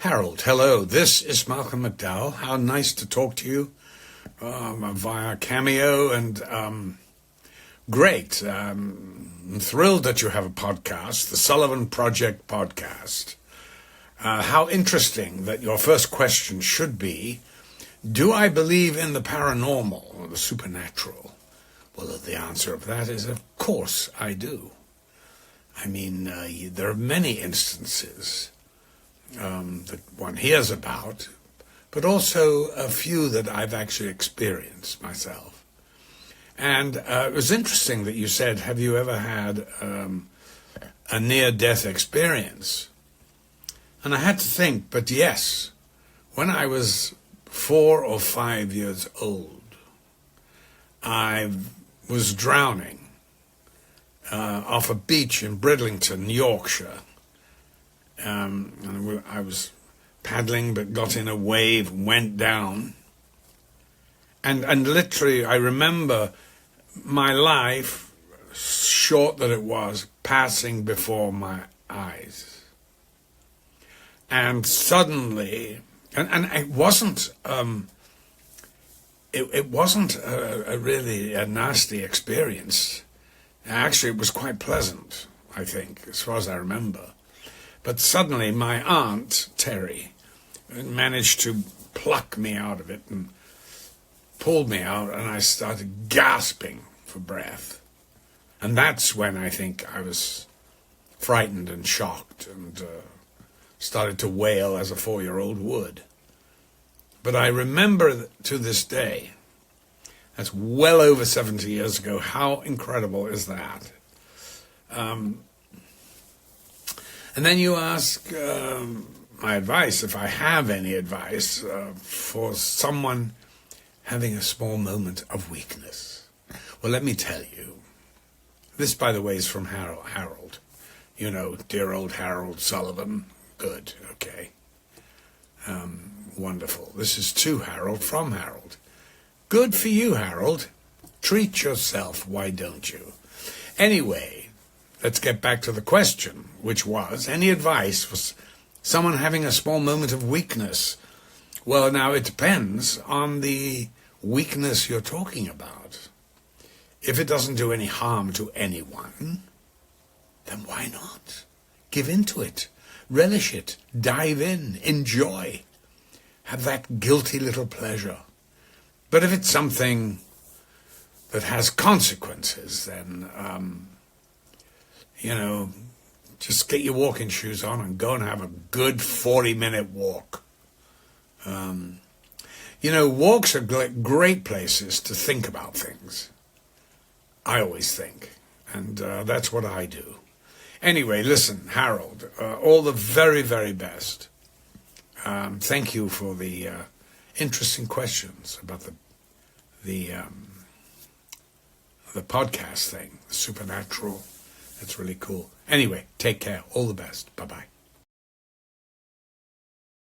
Harold, hello. This is Malcolm McDowell. How nice to talk to you via Cameo, and great. I'm thrilled that you have a podcast, the Sullivan Project podcast. How interesting that your first question should be, do I believe in the paranormal or the supernatural? Well, the answer of that is, of course, I do. I mean, there are many instances that one hears about, but also a few that I've actually experienced myself. And it was interesting that you said, have you ever had a near-death experience? And I had to think, but yes, when I was 4 or 5 years old, I was drowning off a beach in Bridlington, Yorkshire. And I was paddling, but got in a wave and went down. And literally, I remember my life, short that it was, passing before my eyes. And suddenly, and it wasn't, it wasn't a really a nasty experience. Actually, it was quite pleasant, I think, as far as I remember. But suddenly my aunt, Terry, managed to pluck me out of it and pulled me out, and I started gasping for breath. And that's when I think I was frightened and shocked and started to wail as a 4-year-old would. But I remember to this day, that's well over 70 years ago, how incredible is that? And then you ask my advice, if I have any advice, for someone having a small moment of weakness. Well, let me tell you. This, by the way, is from Harold. You know, dear old Harold Sullivan. Good, okay. Wonderful. This is to Harold from Harold. Good for you, Harold. Treat yourself, why don't you? Anyway, let's get back to the question, which was, any advice for someone having a small moment of weakness? Well, now, it depends on the weakness you're talking about. If it doesn't do any harm to anyone, then why not? Give into it. Relish it. Dive in. Enjoy. Have that guilty little pleasure. But if it's something that has consequences, then just get your walking shoes on and go and have a good 40-minute walk. Walks are great places to think about things. I always think. And that's what I do. Anyway, listen, Harold, all the very, very best. Thank you for the interesting questions about the podcast thing, the supernatural. That's really cool. Anyway, take care. All the best. Bye-bye.